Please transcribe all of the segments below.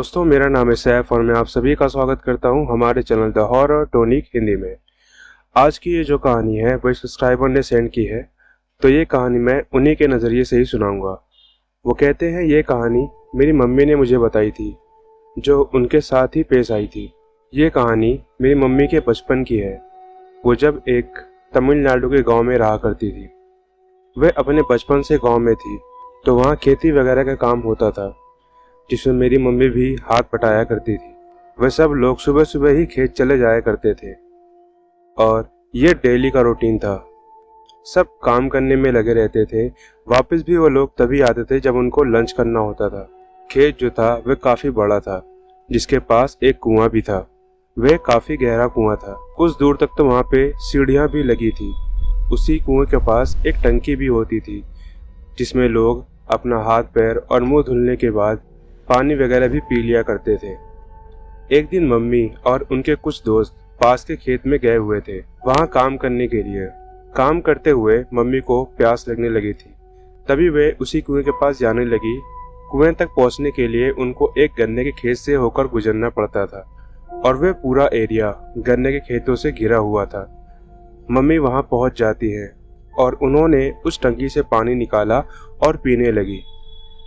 दोस्तों, मेरा नाम है सैफ और मैं आप सभी का स्वागत करता हूं हमारे channel the horror tonic Hindi में। आज की ये जो कहानी है वो सब्सक्राइबर ने सेंड की है, तो ये कहानी मैं उन्हीं के नज़रिए से ही सुनाऊंगा। वो कहते हैं ये कहानी मेरी मम्मी ने मुझे बताई थी, जो उनके साथ ही पेश आई थी। ये कहानी मेरी मम्मी के बचपन की है। वो जब एक तमिलनाडु के गाँव में रहा करती थी। वह अपने बचपन से गाँव में थी, तो वहाँ खेती वगैरह का काम होता था, जिसमें मेरी मम्मी भी हाथ बटाया करती थी। वह सब लोग सुबह सुबह ही खेत चले जाया करते थे और ये डेली का रूटीन था। सब काम करने में लगे रहते थे। वापस भी वो लोग तभी आते थे जब उनको लंच करना होता था। खेत जो था वह काफ़ी बड़ा था, जिसके पास एक कुआं भी था। वह काफ़ी गहरा कुआं था। कुछ दूर तक तो वहाँ पे सीढ़ियाँ भी लगी थी। उसी कुएं के पास एक टंकी भी होती थी, जिसमें लोग अपना हाथ पैर और मुंह धुलने के बाद पानी वगैरह भी पी लिया करते थे। एक दिन मम्मी और उनके कुछ दोस्त पास के खेत में गए हुए थे, वहां काम करने के लिए। काम करते हुए मम्मी को प्यास लगने लगी थी, तभी वे उसी कुएं के पास जाने लगी। कुएं तक पहुंचने के लिए उनको एक गन्ने के खेत से होकर गुजरना पड़ता था और वह पूरा एरिया गन्ने के खेतों से घिरा हुआ था। मम्मी वहां पहुंच जाती है और उन्होंने उस टंकी से पानी निकाला और पीने लगी।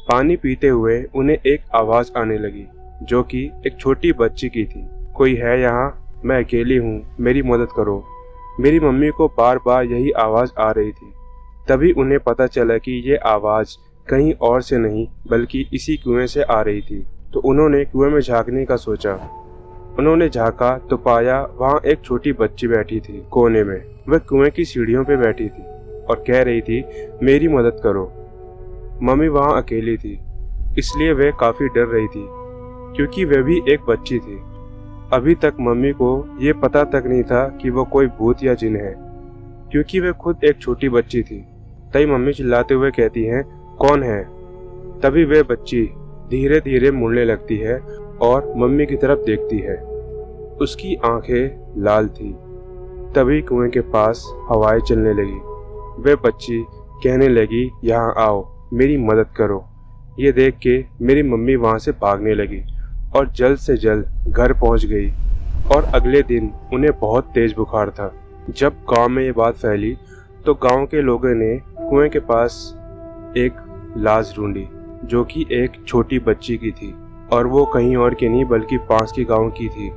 पानी पीते हुए उन्हें एक आवाज़ आने लगी, जो कि एक छोटी बच्ची की थी। कोई है यहाँ? मैं अकेली हूँ, मेरी मदद करो। मेरी मम्मी को बार बार यही आवाज़ आ रही थी। तभी उन्हें पता चला कि ये आवाज़ कहीं और से नहीं बल्कि इसी कुएं से आ रही थी। तो उन्होंने कुएं में झांकने का सोचा। उन्होंने झांका तो पाया वहाँ एक छोटी बच्ची बैठी थी कोने में। वह कुएं की सीढ़ियों पे बैठी थी और कह रही थी, मेरी मदद करो। मम्मी वहाँ अकेली थी, इसलिए वह काफ़ी डर रही थी, क्योंकि वह भी एक बच्ची थी। अभी तक मम्मी को ये पता तक नहीं था कि वो कोई भूत या जिन है, क्योंकि वह खुद एक छोटी बच्ची थी। तभी मम्मी चिल्लाते हुए कहती हैं, कौन है? तभी वह बच्ची धीरे धीरे मुड़ने लगती है और मम्मी की तरफ देखती है। उसकी आंखें लाल थी। तभी कुएं के पास हवाएं चलने लगी। वह बच्ची कहने लगी, यहाँ आओ, मेरी मदद करो। ये देख के मेरी मम्मी वहाँ से भागने लगी और जल्द से जल्द घर पहुँच गई। और अगले दिन उन्हें बहुत तेज बुखार था। जब गांव में ये बात फैली तो गांव के लोगों ने कुएं के पास एक लाश ढूंढी, जो कि एक छोटी बच्ची की थी, और वो कहीं और की नहीं बल्कि पास के गांव की थी,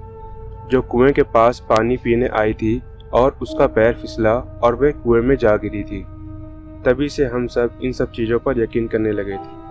जो कुएं के पास पानी पीने आई थी और उसका पैर फिसला और वह कुएं में जा गिरी थी। तभी से हम सब इन सब चीज़ों पर यकीन करने लगे थे।